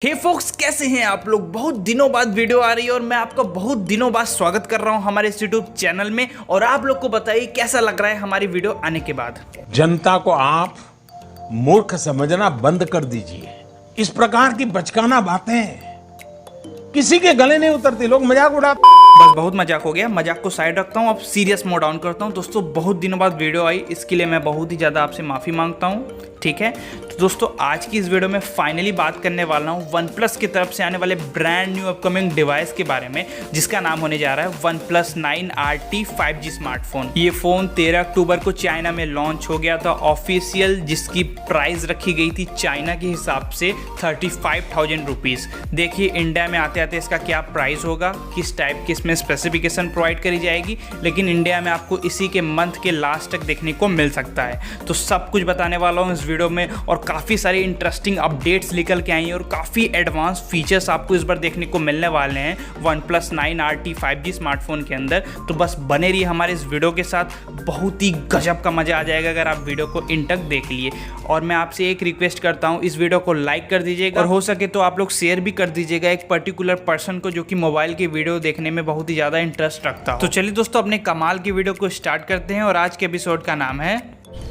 हे focus, कैसे हैं आप लोग। बहुत दिनों बाद वीडियो आ रही है और मैं आपका बहुत दिनों बाद स्वागत कर रहा हूं हमारे इस यूट्यूब चैनल में। और आप लोग को बताइए कैसा लग रहा है हमारी वीडियो आने के बाद। जनता को आप मूर्ख समझना बंद कर दीजिए। इस प्रकार की बचकाना बातें किसी के गले नहीं उतरती, लोग मजाक उड़ाते। बस बहुत मजाक हो गया, मजाक को साइड रखता हूँ, अब सीरियस मोड ऑन करता हूँ। दोस्तों बहुत दिनों बाद वीडियो आई, इसके लिए मैं बहुत ही ज़्यादा आपसे माफ़ी मांगता हूँ, ठीक है। तो दोस्तों आज की इस वीडियो में फाइनली बात करने वाला हूँ OnePlus की तरफ से आने वाले ब्रांड न्यू अपकमिंग डिवाइस के बारे में, जिसका नाम होने जा रहा है OnePlus 9RT 5G स्मार्टफोन। ये फ़ोन 13 अक्टूबर को चाइना में लॉन्च हो गया था ऑफिशियल, जिसकी प्राइस रखी गई थी चाइना के हिसाब से 35,000 रुपीज़। देखिए इंडिया में आते आते इसका क्या प्राइस होगा, किस टाइप की इसमें स्पेसिफिकेशन प्रोवाइड करी जाएगी, लेकिन इंडिया में आपको इसी के मंथ के लास्ट तक देखने को मिल सकता है। तो सब कुछ बताने वाला हूँ इस वीडियो में, और काफ़ी सारी इंटरेस्टिंग अपडेट्स निकल के आई हैं और काफ़ी एडवांस फीचर्स आपको इस बार देखने को मिलने वाले हैं OnePlus 9RT 5G स्मार्टफोन के अंदर। तो बस बने रहिए हमारे इस वीडियो के साथ, बहुत ही गजब का मज़ा आ जाएगा अगर आप वीडियो को इन तक देख लिए। और मैं आपसे एक रिक्वेस्ट करता हूँ, इस वीडियो को लाइक कर दीजिएगा और हो सके तो आप लोग शेयर भी कर दीजिएगा एक पर्टिकुलर पर्सन को जो कि मोबाइल की वीडियो देखने में बहुत ही ज़्यादा इंटरेस्ट रखता हो। तो चलिए दोस्तों अपने कमाल की वीडियो को स्टार्ट करते हैं और आज के एपिसोड का नाम है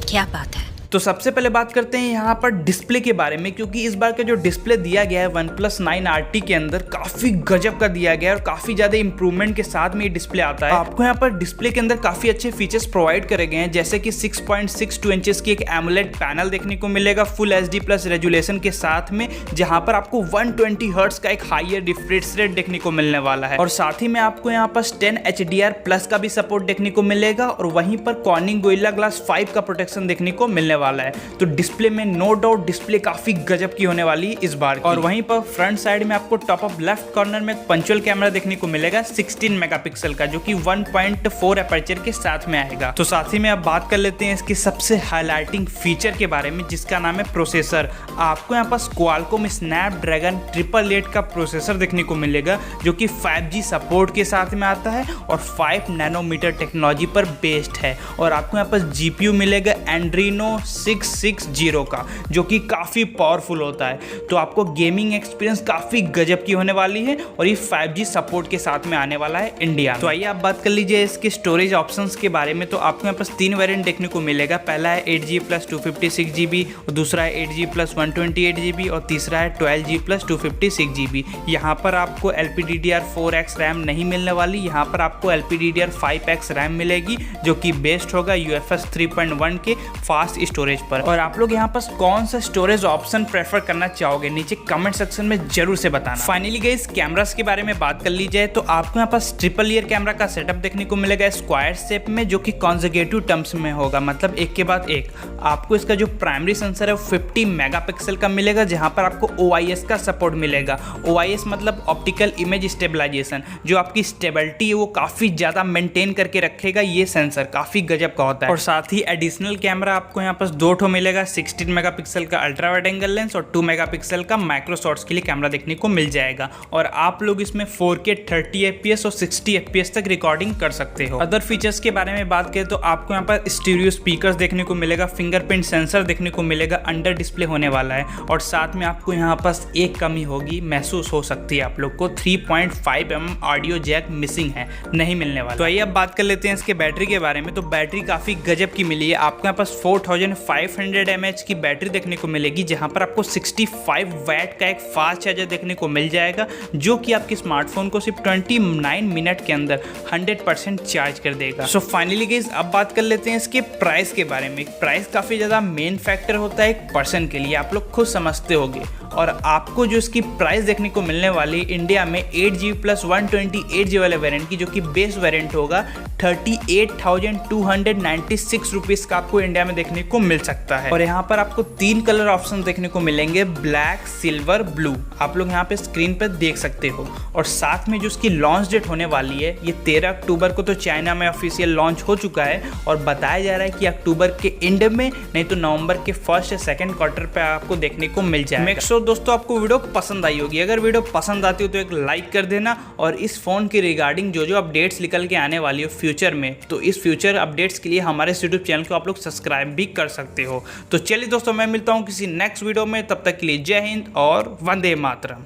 क्या बात है। तो सबसे पहले बात करते हैं यहाँ पर डिस्प्ले के बारे में, क्योंकि इस बार का जो डिस्प्ले दिया गया है OnePlus 9RT के अंदर काफ़ी गजब का दिया गया है और काफ़ी ज़्यादा इंप्रूवमेंट के साथ में ये डिस्प्ले आता है। आपको यहाँ पर डिस्प्ले के अंदर काफ़ी अच्छे फीचर्स प्रोवाइड करे गए हैं, जैसे कि 6.62 इंचेस की एक एमोलेड पैनल देखने को मिलेगा फुल HD+ रेजुलेशन के साथ में, जहाँ पर आपको 120 हर्ट्ज का एक हायर रिफ्रेश रेट देखने को मिलने वाला है। और साथ ही में आपको यहाँ पर 10 HDR+ का भी सपोर्ट देखने को मिलेगा और वहीं पर Corning Gorilla Glass 5 का प्रोटेक्शन देखने को मिलने वाला है। तो डिस्प्ले में नो डाउट डिस्प्ले काफी गजब की होने वाली है इस बार की। और वहीं पर फ्रंट साइड में आपको टॉप ऑफ लेफ्ट कॉर्नर में पंचुअल कैमरा देखने को मिलेगा 16 मेगापिक्सल का, जो कि 1.4 अपर्चर के साथ में आएगा। तो साथ ही में अब बात कर लेते हैं इसके सबसे हाईलाइटिंग फीचर के बारे में, जिसका नाम है प्रोसेसर। आपको यहाँ पर Qualcomm Snapdragon 888 का प्रोसेसर देखने को मिलेगा, जो कि 5G सपोर्ट के साथ में आता है और 5 नैनोमीटर टेक्नोलॉजी पर बेस्ड है। और आपको यहाँ पर GPU मिलेगा Adreno 660 का, जो कि काफ़ी पावरफुल होता है। तो आपको गेमिंग एक्सपीरियंस काफ़ी गजब की होने वाली है और ये 5G सपोर्ट के साथ में आने वाला है इंडिया। तो आइए आप बात कर लीजिए इसके स्टोरेज ऑप्शंस के बारे में। तो आपको यहाँ पर 3 वेरिएंट देखने को मिलेगा। पहला है 8GB+ 256GB और दूसरा है 8GB+ 128GB और तीसरा है 12GB+ 256GB। यहाँ पर आपको LPDDR4X रैम नहीं मिलने वाली, यहाँ पर आपको LPDDR5X रैम मिलेगी, जो कि बेस्ड होगा UFS 3.1 के फास्ट स्टोरेज पर। और आप लोग यहाँ पर कौन सा स्टोरेज ऑप्शन प्रेफर करना चाहोगे नीचे कमेंट सेक्शन में जरूर से बताना। फाइनली गाइस कैमरास के बारे में बात कर ली जाए तो आपको यहाँ पर ट्रिपल ईयर कैमरा का सेटअप देखने को मिलेगा स्क्वायर शेप में, जो कि कॉन्जर्वेटिव टर्म्स में होगा, मतलब एक के बाद एक। आपको इसका जो प्राइमरी सेंसर है वो 50 मेगापिक्सल का मिलेगा, जहाँ पर आपको OIS का सपोर्ट मिलेगा। OIS मतलब ऑप्टिकल इमेज स्टेबलाइजेशन, जो आपकी स्टेबिलिटी है वो काफ़ी ज़्यादा मेंटेन करके रखेगा। ये सेंसर काफ़ी गजब का होता है। और साथ ही एडिशनल कैमरा आपको यहाँ पर 2 मिलेगा, 16 मेगापिक्सल का अल्ट्रा वाइड एंगल लेंस और 2 मेगापिक्सल का माइक्रो शॉट्स के लिए कैमरा देखने को मिल जाएगा। और आप लोग इसमें 4K 30 FPS और 60 FPS तक रिकॉर्डिंग कर सकते हो। अदर फीचर्स के बारे में बात करें तो आपको यहाँ पर स्टीरियो स्पीकर्स देखने को मिलेगा, फिंगरप्रिंट सेंसर देखने को मिलेगा, अंडर डिस्प्ले होने वाला है। और साथ में आपको यहाँ पर एक कमी होगी, महसूस हो सकती है आप लोग को, 3.5mm ऑडियो जैक मिसिंग है, नहीं मिलने वाला। तो आइए अब बात कर लेते हैं इसके बैटरी के बारे में। तो बैटरी काफ़ी गजब की मिली है। आपको यहाँ पर 4500 mAh की बैटरी देखने को मिलेगी, जहां पर आपको 65 वाट का एक फास्ट चार्जर देखने को मिल जाएगा, जो कि आपके स्मार्टफोन को सिर्फ 29 मिनट के अंदर 100% चार्ज कर देगा। सो फाइनली गाइस अब बात कर लेते हैं इसके प्राइस के बारे में। प्राइस काफ़ी ज़्यादा मेन फैक्टर होता है एक पर्सन के लिए, आप लोग खुद समझते होंगे। और आपको जो इसकी प्राइस देखने को मिलने वाली इंडिया में 8GB+ 128GB वाले वेरिएंट की, जो कि बेस वेरिएंट होगा, 38,296 रुपीज़ का आपको इंडिया में देखने को मिल सकता है। और यहाँ पर आपको 3 कलर ऑप्शन देखने को मिलेंगे, ब्लैक, सिल्वर, ब्लू। आप लोग यहाँ पे स्क्रीन पर देख सकते हो। और साथ में जो इसकी लॉन्च डेट होने वाली है, ये 13 अक्टूबर को तो चाइना में ऑफिशियल लॉन्च हो चुका है और बताया जा रहा है कि अक्टूबर के एंड में, नहीं तो नवंबर के फर्स्ट या सेकेंड क्वार्टर पे आपको देखने को मिल जाएगा। दोस्तों आपको वीडियो पसंद आई होगी। अगर वीडियो पसंद आती हो तो एक लाइक कर देना, और इस फ़ोन के रिगार्डिंग जो अपडेट्स निकल के आने वाली हो फ्यूचर में, तो इस फ्यूचर अपडेट्स के लिए हमारे यूट्यूब चैनल को आप लोग सब्सक्राइब भी कर सकते हो। तो चलिए दोस्तों, मैं मिलता हूँ किसी नेक्स्ट वीडियो में, तब तक के लिए जय हिंद और वंदे मातरम।